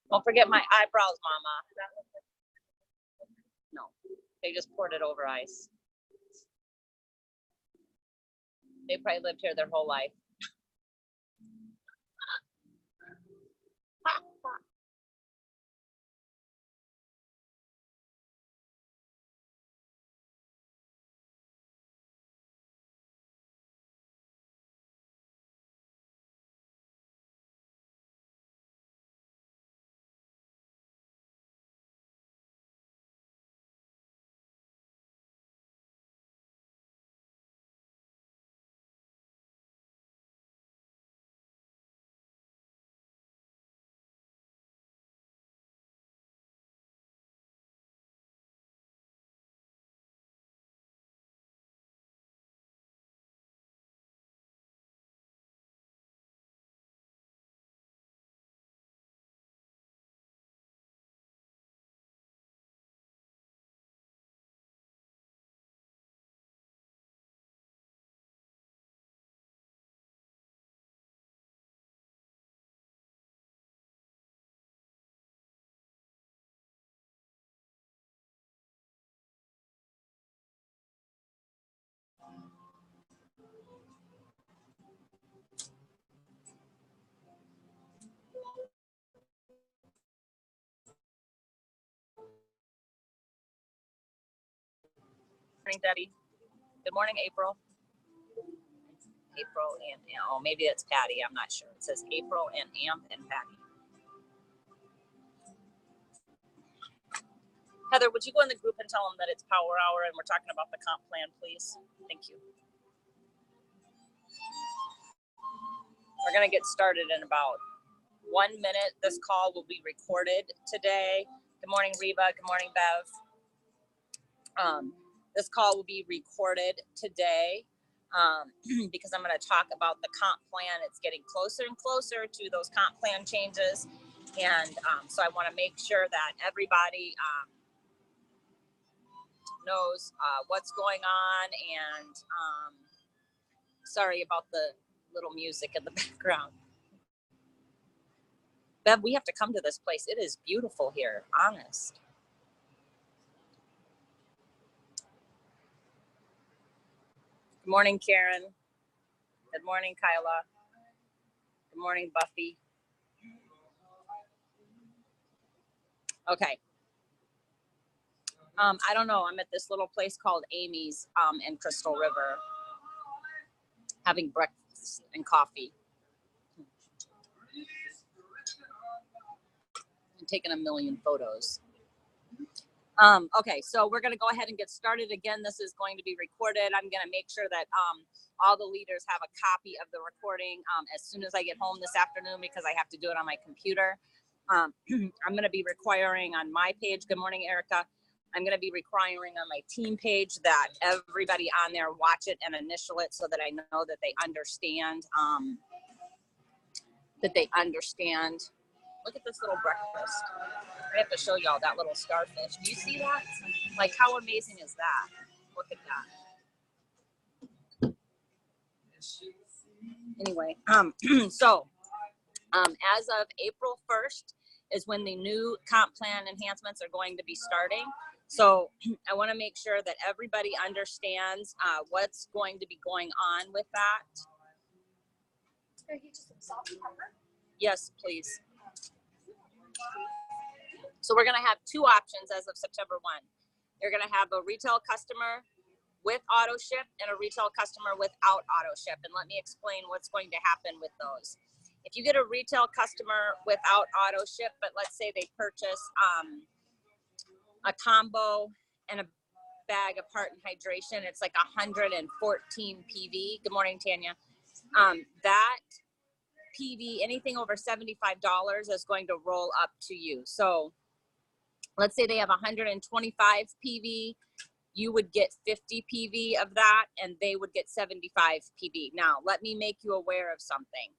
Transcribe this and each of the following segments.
Don't forget my eyebrows, Mama. No, they just poured it over ice. They probably lived here their whole life. Good morning, Debbie. Good morning, April. April and oh, maybe it's Patty. I'm not sure. It says April and Amp and Patty. Heather, would you go in the group and tell them that it's Power Hour and we're talking about the comp plan, please? Thank you. We're going to get started in about 1 minute. This call will be recorded today. Good morning, Reba. Good morning, Bev. This call will be recorded today because I'm going to talk about the comp plan. It's getting closer and closer to those comp plan changes. And so I want to make sure that everybody knows what's going on. And sorry about the little music in the background. Bev, we have to come to this place. It is beautiful here, honest. Good morning, Karen. Good morning, Kyla. Good morning, Buffy. Okay. I don't know. I'm at this little place called Amy's in Crystal River, having breakfast and coffee. I'm taking a million photos. Okay, so we're going to go ahead and get started. Again, this is going to be recorded. I'm going to make sure that all the leaders have a copy of the recording as soon as I get home this afternoon because I have to do it on my computer. I'm going to be requiring on my page, good morning, Erica. I'm going to be requiring on my team page that everybody on there watch it and initial it so that I know that they understand, Look at this little breakfast. I have to show y'all that little starfish. Do you see that? Like, how amazing is that? Look at that. Anyway, so as of April 1st is when the new comp plan enhancements are going to be starting. So I want to make sure that everybody understands what's going to be going on with that. Yes, please. So we're going to have two options as of September 1. You're going to have a retail customer with auto ship and a retail customer without auto ship. And let me explain what's going to happen with those. If you get a retail customer without auto ship, but let's say they purchase a combo and a bag of Heart and Hydration, it's like 114 PV. Good morning, Tanya. That PV, anything over $75 is going to roll up to you. So let's say they have 125 PV, you would get 50 PV of that and they would get 75 PV. Now, let me make you aware of something.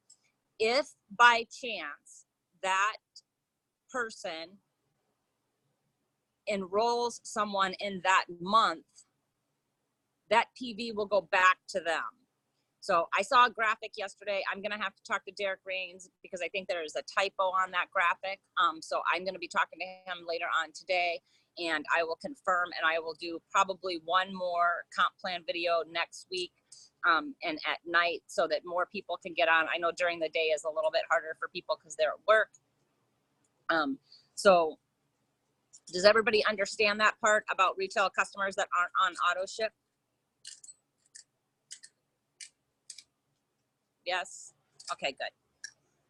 if by chance that person enrolls someone in that month, that PV will go back to them. So I saw a graphic yesterday. I'm going to have to talk to Derek Rains because I think there is a typo on that graphic. So I'm going to be talking to him later on today, and I will confirm, and I will do probably one more comp plan video next week and at night so that more people can get on. I know during the day is a little bit harder for people because they're at work. So does everybody understand that part about retail customers that aren't on auto ship? Yes. Okay, good.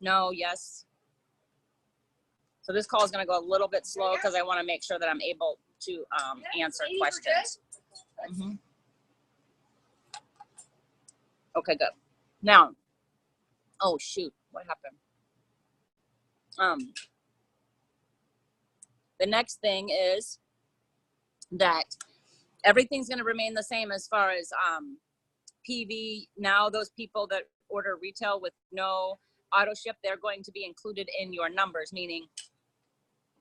No, yes. So this call is going to go a little bit slow because I want to make sure that I'm able to answer questions. Mm-hmm. Okay, good. Now, oh shoot, what happened? The next thing is that everything's going to remain the same as far as PV. Now those people that order retail with no auto ship, they're going to be included in your numbers, meaning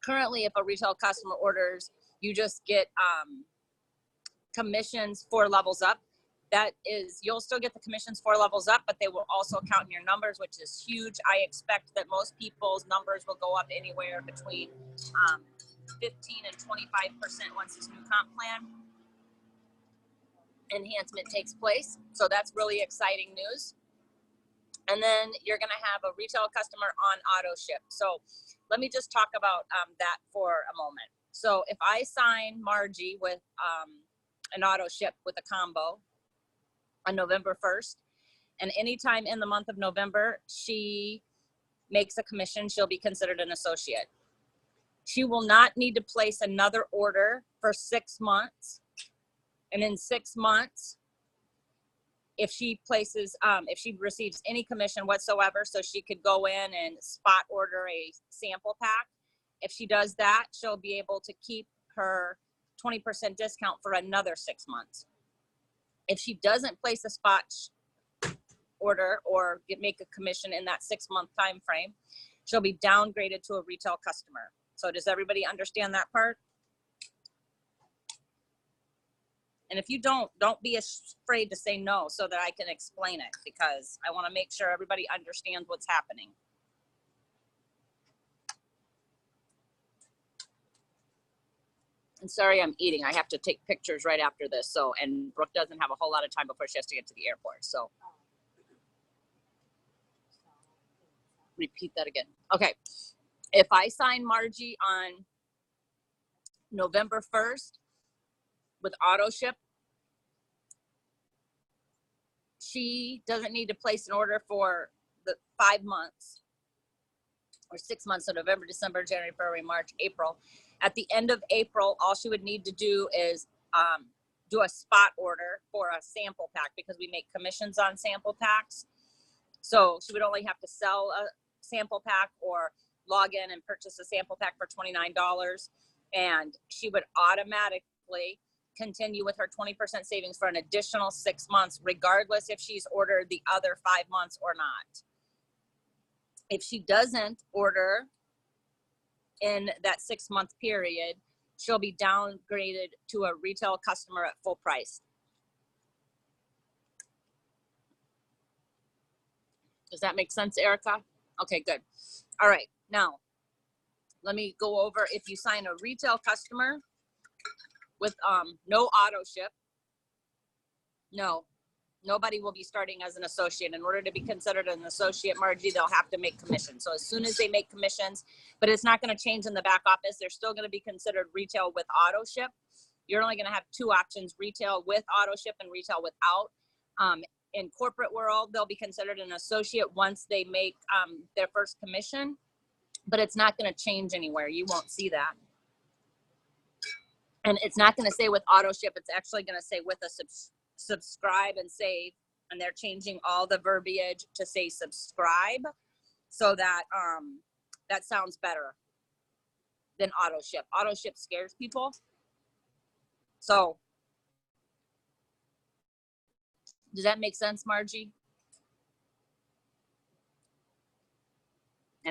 currently if a retail customer orders, you just get commissions 4 levels up. That is, you'll still get the commissions 4 levels up, but they will also count in your numbers, which is huge. I expect that most people's numbers will go up anywhere between 15 and 25% once this new comp plan enhancement takes place. So that's really exciting news. And then you're going to have a retail customer on auto ship. So let me just talk about that for a moment. So if I sign Margie with an auto ship with a combo on November 1st, and anytime in the month of November, she makes a commission, she'll be considered an associate. She will not need to place another order for 6 months. And in 6 months, if she places, if she receives any commission whatsoever, so she could go in and spot order a sample pack. If she does that, she'll be able to keep her 20% discount for another 6 months. If she doesn't place a spot order or make a commission in that 6 month time frame, she'll be downgraded to a retail customer. So does everybody understand that part? And if you don't be afraid to say no so that I can explain it, because I want to make sure everybody understands what's happening. And sorry, I'm eating. I have to take pictures right after this. So, and Brooke doesn't have a whole lot of time before she has to get to the airport. So repeat that again. Okay. If I sign Margie on November 1st with auto ship, she doesn't need to place an order for the 5 months or 6 months, so November, December, January, February, March, April. At the end of April, all she would need to do is do a spot order for a sample pack, because we make commissions on sample packs. So she would only have to sell a sample pack or log in and purchase a sample pack for $29, and she would automatically continue with her 20% savings for an additional 6 months, regardless if she's ordered the other 5 months or not. If she doesn't order in that 6 month period, she'll be downgraded to a retail customer at full price. Does that make sense, Erica? Okay, good. All right, now let me go over. If you sign a retail customer with no auto ship, nobody will be starting as an associate. In order to be considered an associate, Margie, they'll have to make commissions. So as soon as they make commissions, but it's not going to change in the back office, they're still going to be considered retail with auto ship. You're only going to have 2 options: retail with auto ship and retail without. In corporate world, they'll be considered an associate once they make their first commission, but it's not going to change anywhere. You won't see that. And it's not going to say with auto ship. It's actually going to say with a subscribe and save, and they're changing all the verbiage to say subscribe, so that that sounds better than auto ship. Auto ship scares people. So does that make sense, Margie?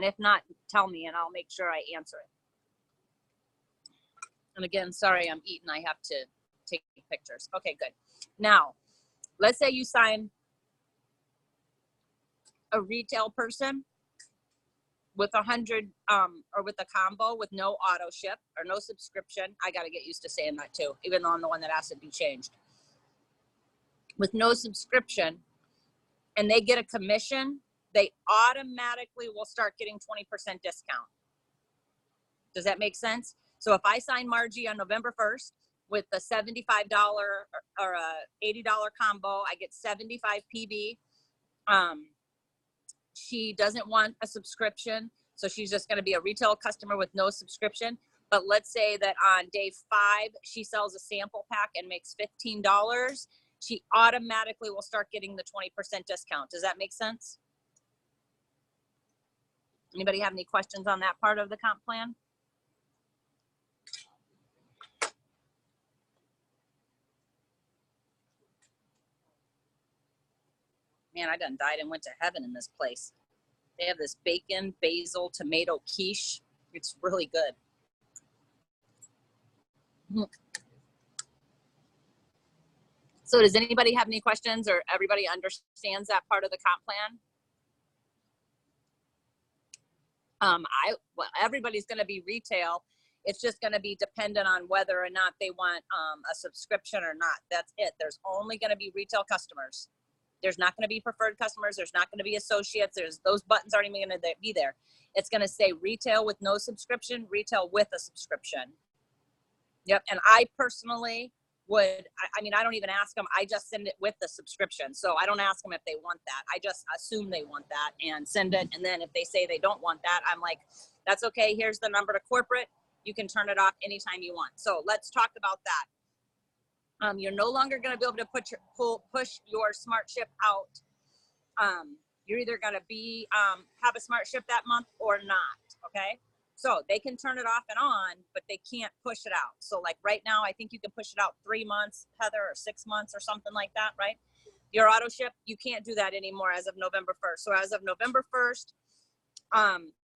And if not, tell me and I'll make sure I answer it. And again, sorry, I'm eating. I have to take pictures. Okay, good. Now, let's say you sign a retail person with 100 or with a combo with no auto ship or no subscription. I got to get used to saying that too, even though I'm the one that asked it to be changed. With no subscription, and they get a commission, they automatically will start getting 20% discount. Does that make sense? So if I sign Margie on November 1st with a $75 or a $80 combo, I get 75 PB. She doesn't want a subscription, so she's just going to be a retail customer with no subscription. But let's say that on day 5, she sells a sample pack and makes $15. She automatically will start getting the 20% discount. Does that make sense? Anybody have any questions on that part of the comp plan? Man, I done died and went to heaven in this place. They have this bacon, basil, tomato quiche. It's really good. So does anybody have any questions, or everybody understands that part of the comp plan? Well, everybody's going to be retail. It's just going to be dependent on whether or not they want a subscription or not. That's it. There's only going to be retail customers. There's not going to be preferred customers. There's not going to be associates. Those buttons aren't even going to be there. It's going to say retail with no subscription, retail with a subscription. Yep. And I personally would, I mean, I don't even ask them. I just send it with the subscription. So I don't ask them if they want that. I just assume they want that and send it. And then if they say they don't want that, I'm like, that's okay. Here's the number to corporate. You can turn it off anytime you want. So let's talk about that. You're no longer going to be able to push your smart ship out. You're either going to be have a smart ship that month or not. Okay. So they can turn it off and on, but they can't push it out. So like right now, I think you can push it out 3 months, Heather, or 6 months or something like that, right? Your auto ship, you can't do that anymore as of November 1st. So as of November 1st,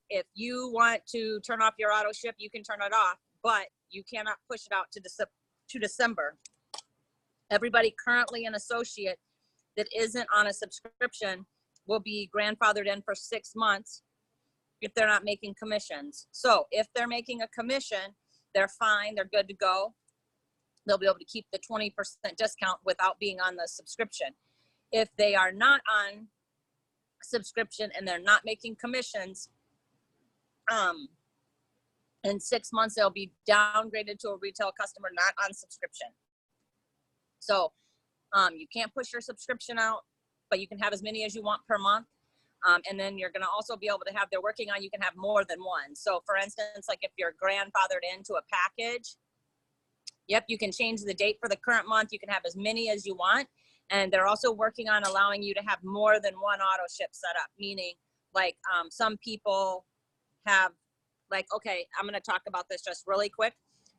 if you want to turn off your auto ship, you can turn it off, but you cannot push it out to December. Everybody currently an associate that isn't on a subscription will be grandfathered in for 6 months if they're not making commissions. So if they're making a commission, they're fine, they're good to go. They'll be able to keep the 20% discount without being on the subscription. If they are not on subscription and they're not making commissions, in 6 months, they'll be downgraded to a retail customer not on subscription. So you can't push your subscription out, but you can have as many as you want per month. And then you're going to also be able to have, they're working on, you can have more than one. So for instance, like if you're grandfathered into a package, yep, you can change the date for the current month. You can have as many as you want. And they're also working on allowing you to have more than one auto ship set up, meaning like some people have like, okay, I'm going to talk about this just really quick.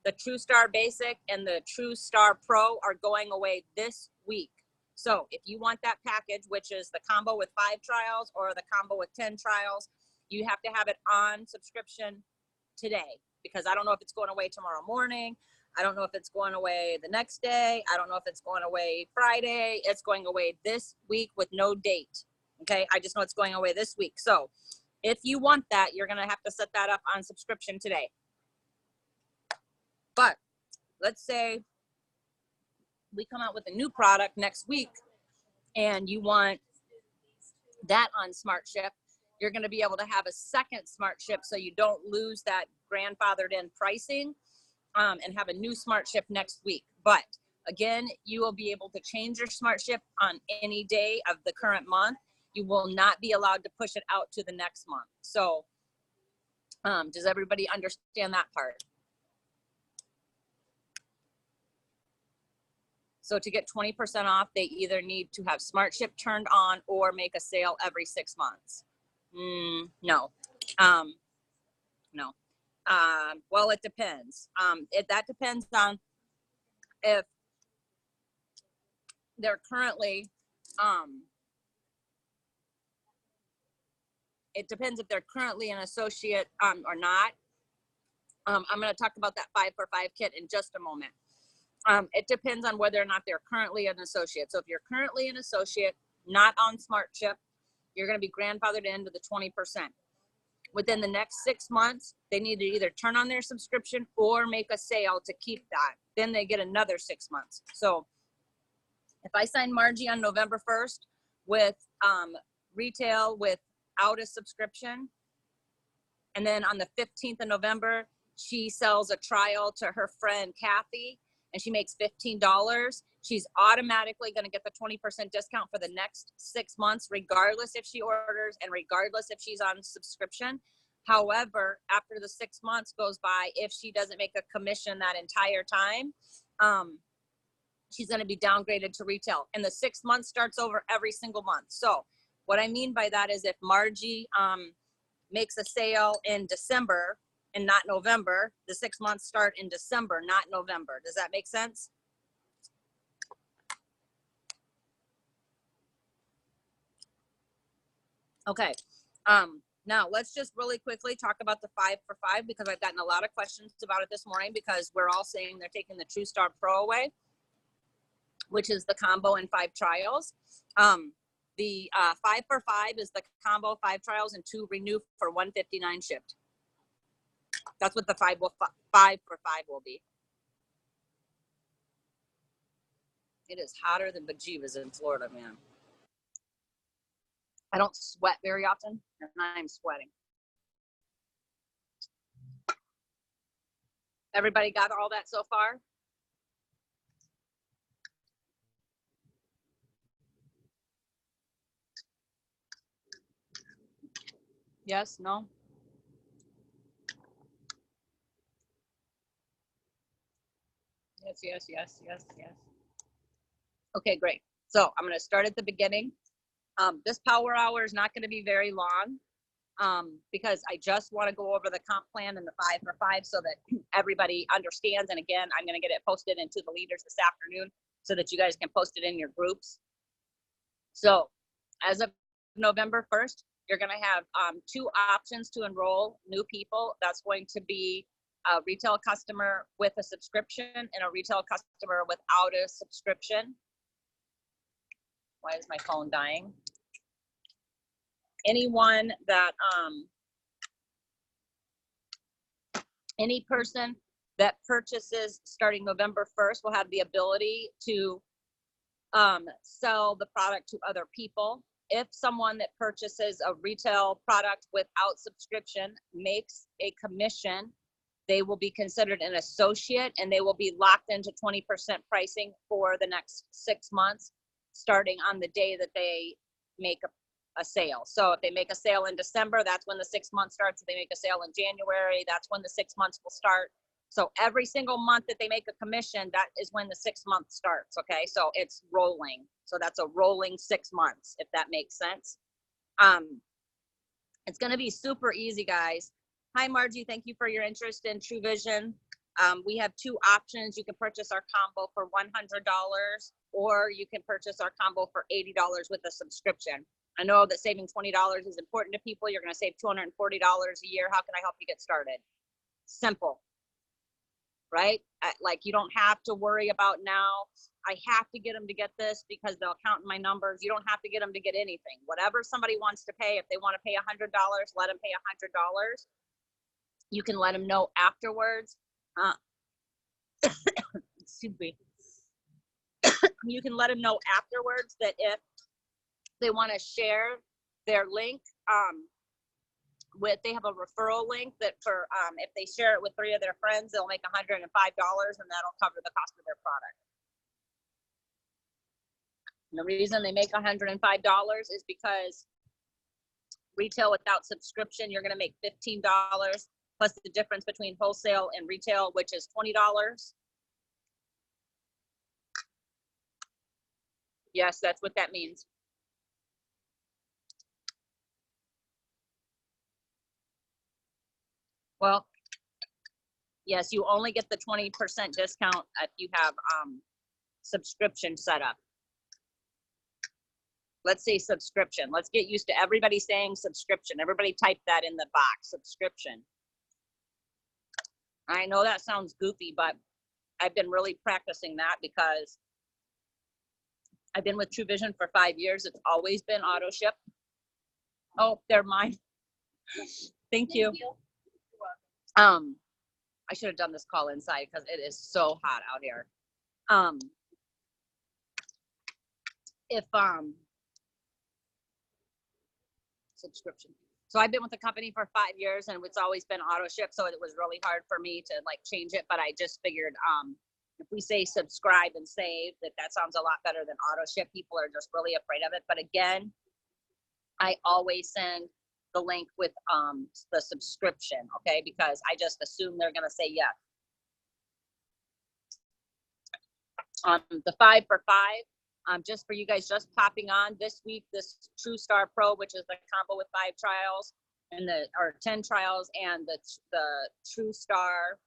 The TrueStar Basic and the TrueStar Pro are going away this week. So if you want that package, which is the combo with 5 trials or the combo with 10 trials, you have to have it on subscription today, because I don't know if it's going away tomorrow morning. I don't know if it's going away the next day. I don't know if it's going away Friday. It's going away this week with no date. Okay. I just know it's going away this week. So if you want that, you're going to have to set that up on subscription today. But let's say we come out with a new product next week and you want that on Smart Ship, you're going to be able to have a second Smart Ship so you don't lose that grandfathered in pricing, and have a new Smart Ship next week. But again, you will be able to change your Smart Ship on any day of the current month. You will not be allowed to push it out to the next month. So does everybody understand that part? So to get 20% off, they either need to have Smart Ship turned on or make a sale every 6 months. No. No. Well, it depends. That depends on if they're currently, it depends if they're currently an associate or not. I'm going to talk about that 5 for 5 kit in just a moment. It depends on whether or not they're currently an associate. So if you're currently an associate, not on SmartShip, you're going to be grandfathered into the 20%. Within the next 6 months, they need to either turn on their subscription or make a sale to keep that. Then they get another 6 months. So if I sign Margie on November 1st with retail without a subscription, and then on the 15th of November, she sells a trial to her friend Kathy, and she makes $15, she's automatically going to get the 20% discount for the next 6 months, regardless if she orders and regardless if she's on subscription. However, after the 6 months goes by, if she doesn't make a commission that entire time, she's going to be downgraded to retail. And the 6 months starts over every single month. So what I mean by that is if Margie makes a sale in December and not November, the 6 months start in December, not November. Does that make sense? Okay. Now let's just really quickly talk about the 5 for 5 because I've gotten a lot of questions about it this morning because we're all saying they're taking the TrueStar Pro away, which is the combo and 5 trials. The 5 for 5 is the combo 5 trials and 2 renew for $159 shipped. That's what the 5 for 5 will be. It is hotter than bejeebas in Florida, man. I don't sweat very often, and I'm sweating. Everybody got all that so far? Yes, no? Yes. Okay, great. So I'm going to start at the beginning. This power hour is not going to be very long because I just want to go over the comp plan and the 5 for 5 so that everybody understands. And again, I'm going to get it posted into the leaders this afternoon so that you guys can post it in your groups. So as of November 1st, you're going to have 2 options to enroll new people. That's going to be a retail customer with a subscription and a retail customer without a subscription. Why is my phone dying? Anyone that, any person that purchases starting November 1st will have the ability to sell the product to other people. If someone that purchases a retail product without subscription makes a commission, they will be considered an associate and they will be locked into 20% pricing for the next 6 months, starting on the day that they make a sale. So if they make a sale in December, that's when the 6 months starts. If they make a sale in January, that's when the 6 months will start. So every single month that they make a commission, that is when the 6 months starts. Okay. So it's rolling. So that's a rolling 6 months, if that makes sense. It's going to be super easy, guys. Hi, Margie. Thank you for your interest in True Vision. We have 2 options. You can purchase our combo for $100 or you can purchase our combo for $80 with a subscription. I know that saving $20 is important to people. You're going to save $240 a year. How can I help you get started? Simple, right? Like you don't have to worry about now, I have to get them to get this because they'll count in my numbers. You don't have to get them to get anything. Whatever somebody wants to pay, if they want to pay $100, let them pay $100. You can let them know afterwards. Excuse me. You can let them know afterwards that if they want to share their link they have a referral link that for if they share it with 3 of their friends, they'll make $105 and that'll cover the cost of their product. And the reason they make $105 is because retail without subscription, you're going to make $15 plus the difference between wholesale and retail, which is $20. Yes, that's what that means. Well, yes, you only get the 20% discount if you have subscription set up. Let's say subscription. Let's get used to everybody saying subscription. Everybody type that in the box, subscription. I know that sounds goofy, but I've been really practicing that because I've been with True Vision for 5 years. It's always been auto ship. Oh, they're mine. Thank you. I should have done this call inside because it is so hot out here. Subscription. So I've been with the company for 5 years and it's always been auto ship. So it was really hard for me to like change it, but I just figured, if we say subscribe and save, that sounds a lot better than auto ship. People are just really afraid of it. But again, I always send the link with the subscription, okay? Because I just assume they're gonna say yes. The 5 for 5, just for you guys just popping on this week, this TrueStar Pro, which is the combo with 5 trials and 10 trials, and the TrueStar,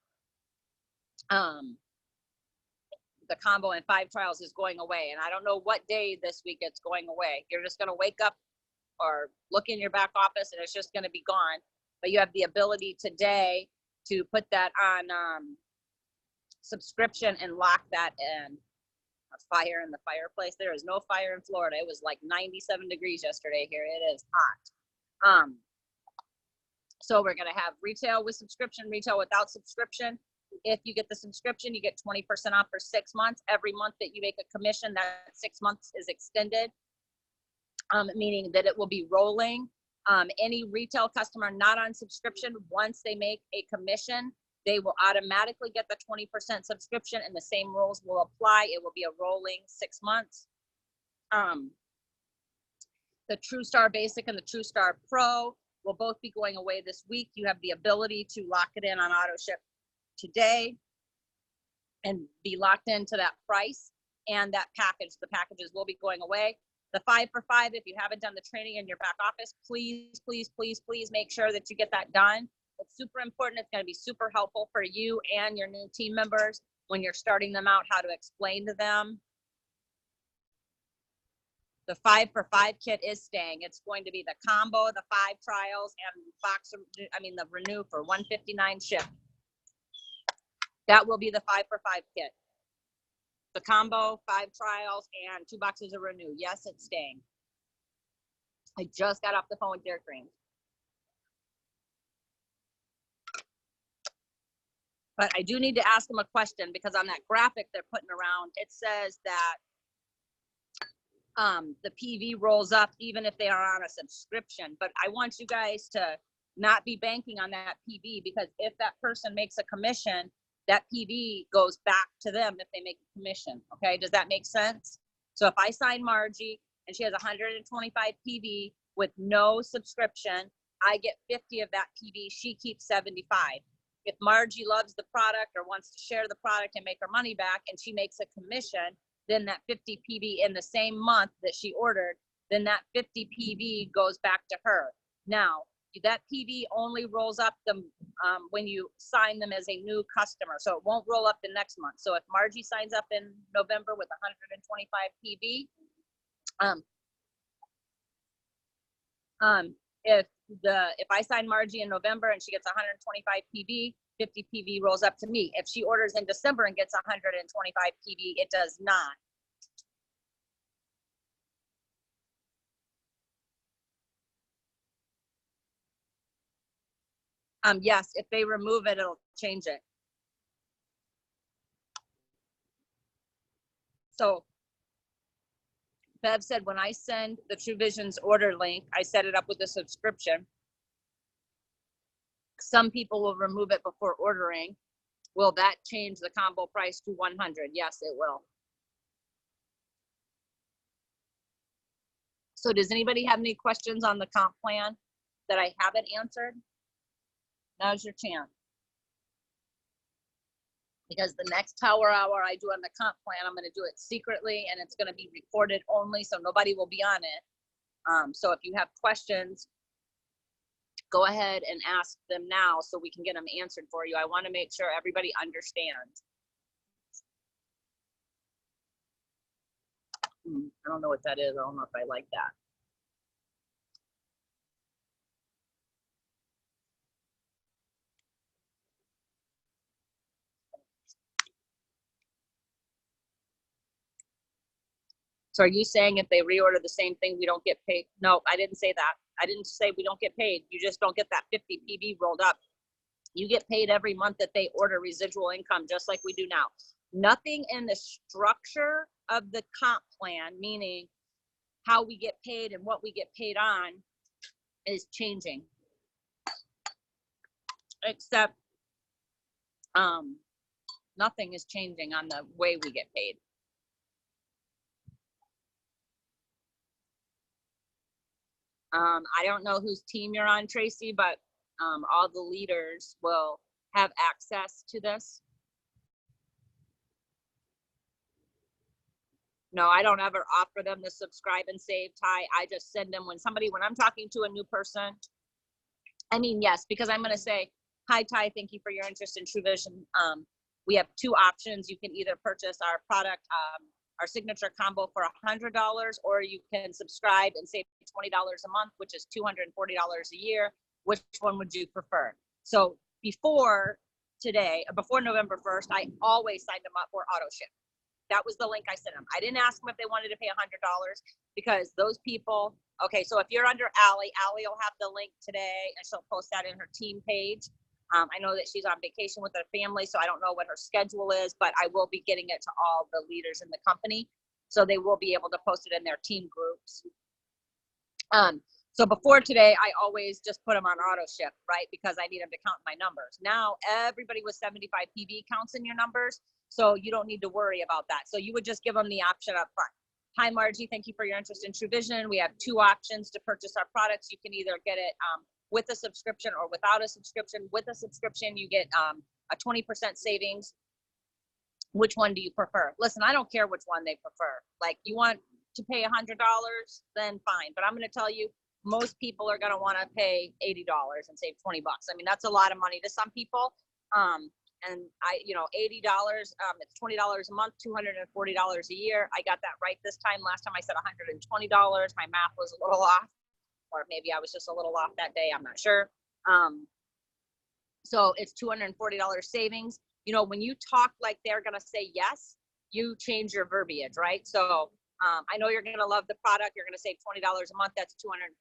the combo and 5 trials is going away. And I don't know what day this week it's going away. You're just gonna wake up or look in your back office and it's just gonna be gone. But you have the ability today to put that on subscription and lock that in. A fire in the fireplace. There is no fire in Florida. It was like 97 degrees yesterday here. It is hot. So we're gonna have retail with subscription, retail without subscription. If you get the subscription, you get 20% off for 6 months. Every month that you make a commission, that 6 months is extended, meaning that it will be rolling. Any retail customer not on subscription, once they make a commission, they will automatically get the 20% subscription and the same rules will apply. It will be a rolling 6 months. The TrueStar Basic and the TrueStar Pro will both be going away this week. You have the ability to lock it in on auto ship today and be locked into that price and that package. The packages will be going away. The 5 for 5, if you haven't done the training in your back office, please, please, please, please make sure that you get that done. It's super important. It's going to be super helpful for you and your new team members when you're starting them out, how to explain to them. The 5 for 5 kit is staying. It's going to be the combo, the 5 trials, and the Renew for $159 ship. That will be the 5 for 5 kit. The combo, 5 trials, and 2 boxes of Renew. Yes, it's staying. I just got off the phone with Dairy Cream. But I do need to ask them a question because on that graphic they're putting around, it says that the PV rolls up even if they are on a subscription. But I want you guys to not be banking on that PV, because if that person makes a commission, that PV goes back to them if they make a commission. Okay, does that make sense? So if I sign Margie and she has 125 PV with no subscription, I get 50 of that PV. She keeps 75. If Margie loves the product or wants to share the product and make her money back and she makes a commission, then that 50 PV in the same month that she ordered, then that 50 PV goes back to her. Now, that PV only rolls up them when you sign them as a new customer. So it won't roll up the next month. So if Margie signs up in November with 125 PV, if I sign Margie in November and she gets 125 PV, 50 PV rolls up to me. If she orders in December and gets 125 PV, it does not. Yes, if they remove it, it'll change it. So Bev said, when I send the True Visions order link, I set it up with a subscription. Some people will remove it before ordering. Will that change the combo price to 100? Yes, it will. So does anybody have any questions on the comp plan that I haven't answered? Now's your chance. Because the next power hour I do on the comp plan, I'm going to do it secretly and it's going to be recorded only, so nobody will be on it. So if you have questions, go ahead and ask them now so we can get them answered for you. I want to make sure everybody understands. I don't know what that is. I don't know if I like that. So are you saying if they reorder the same thing, we don't get paid? No, I didn't say that. I didn't say we don't get paid. You just don't get that 50 PV rolled up. You get paid every month that they order residual income, just like we do now. Nothing in the structure of the comp plan, meaning how we get paid and what we get paid on, is changing. Except nothing is changing on the way we get paid. I don't know whose team you're on, Tracy, but all the leaders will have access to this. No, I don't ever offer them to subscribe and save, Ty. I just send them when I'm talking to a new person. I mean, yes, because I'm going to say, hi, Ty, thank you for your interest in True Vision. We have two options. You can either purchase our product, our signature combo for $100, or you can subscribe and save $20 a month, which is $240 a year. Which one would you prefer? So before November 1st, I always signed them up for auto ship. That was the link I sent them. I didn't ask them if they wanted to pay $100 because those people, okay, so if you're under Allie will have the link today and she'll post that in her team page. I know that she's on vacation with her family, so I don't know what her schedule is, but I will be getting it to all the leaders in the company. So they will be able to post it in their team groups. So before today, I always just put them on auto ship, right? Because I need them to count my numbers. Now, everybody with 75 PV counts in your numbers. So you don't need to worry about that. So you would just give them the option up front. Hi, Margie. Thank you for your interest in True Vision. We have two options to purchase our products. You can either get it with a subscription or without a subscription. With a subscription, you get a 20% savings. Which one do you prefer? Listen, I don't care which one they prefer. Like, you want to pay $100, then fine. But I'm going to tell you, most people are going to want to pay $80 and save 20 bucks. I mean, that's a lot of money to some people. And $80, it's $20 a month, $240 a year. I got that right this time. Last time I said $120. My math was a little off, or maybe I was just a little off that day. I'm not sure. So it's $240 savings. You know, when you talk like they're going to say yes, you change your verbiage, right? So I know you're going to love the product. You're going to save $20 a month. That's $240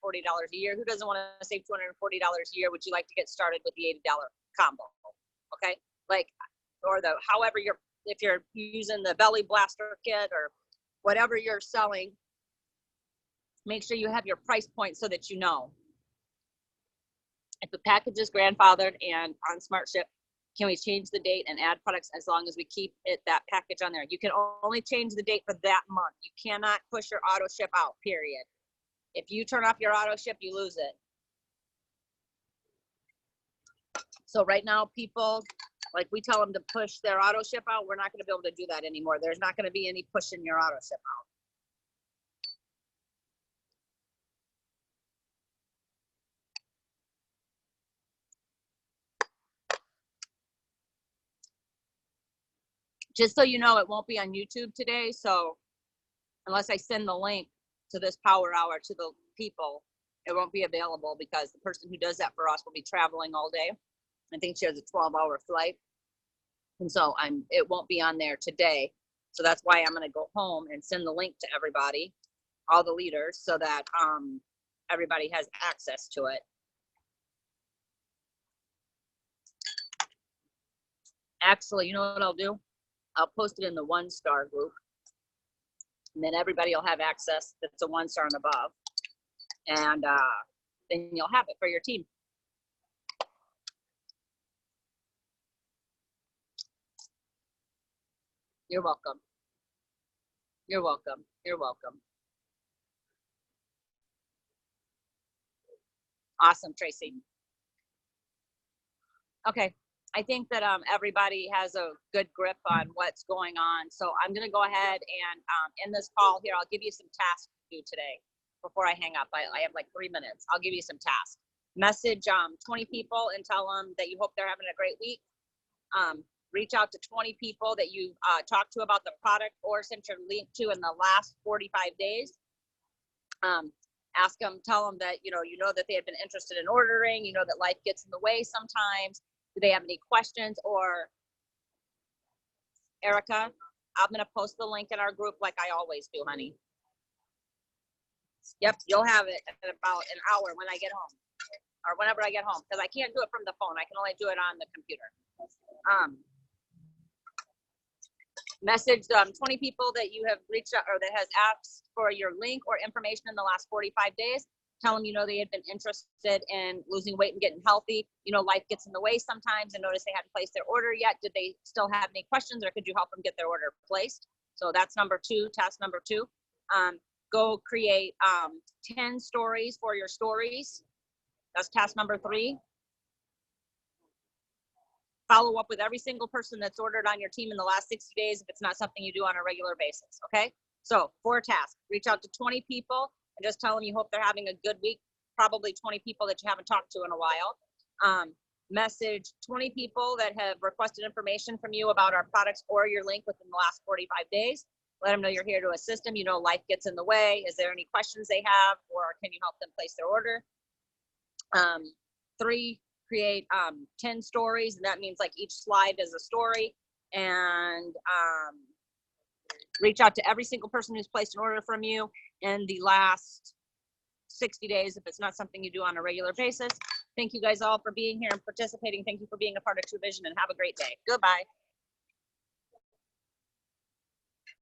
a year. Who doesn't want to save $240 a year? Would you like to get started with the $80 combo? Okay. Like, or if you're using the Belly Blaster kit or whatever you're selling, make sure you have your price point so that you know. If the package is grandfathered and on Smart Ship, can we change the date and add products as long as we keep that package on there? You can only change the date for that month. You cannot push your auto ship out, period. If you turn off your auto ship, you lose it. So right now, people, like, we tell them to push their auto ship out. We're not going to be able to do that anymore. There's not going to be any pushing your auto ship out. Just so you know, it won't be on YouTube today. So unless I send the link to this power hour to the people, it won't be available because the person who does that for us will be traveling all day. I think she has a 12-hour flight. And so it won't be on there today. So that's why I'm going to go home and send the link to everybody, all the leaders, so that everybody has access to it. Actually, you know what I'll do? I'll post it in the 1-star group. And then everybody will have access that's a 1-star and above. And then you'll have it for your team. You're welcome. You're welcome. You're welcome. Awesome, Tracy. Okay. I think that everybody has a good grip on what's going on. So I'm going to go ahead and in this call here, I'll give you some tasks to do today before I hang up. I have like 3 minutes. I'll give you some tasks. Message 20 people and tell them that you hope they're having a great week. reach out to 20 people that you talked to about the product or sent your link to in the last 45 days. Ask them, tell them that, you know that they had been interested in ordering, you know that life gets in the way sometimes. Do they have any questions? Or Erica, I'm going to post the link in our group like I always do, honey. Yep, you'll have it in about an hour when I get home, or whenever I get home, because I can't do it from the phone. I can only do it on the computer. Message 20 people that you have reached out or that has asked for your link or information in the last 45 days. Tell them, they had been interested in losing weight and getting healthy. Life gets in the way sometimes, and notice they hadn't placed their order yet. Did they still have any questions, or could you help them get their order placed? So that's number 2, task number 2. Go create 10 stories for your stories. That's task number 3. Follow up with every single person that's ordered on your team in the last 60 days if it's not something you do on a regular basis, okay? So 4 tasks. Reach out to 20 people and just tell them you hope they're having a good week, probably 20 people that you haven't talked to in a while. Message 20 people that have requested information from you about our products or your link within the last 45 days. Let them know you're here to assist them. Life gets in the way. Is there any questions they have, or can you help them place their order? 3, create 10 stories, and that means like each slide is a story. And reach out to every single person who's placed an order from you in the last 60 days if it's not something you do on a regular basis. Thank you guys all for being here and participating. Thank you for being a part of True Vision, and have a great day. Goodbye.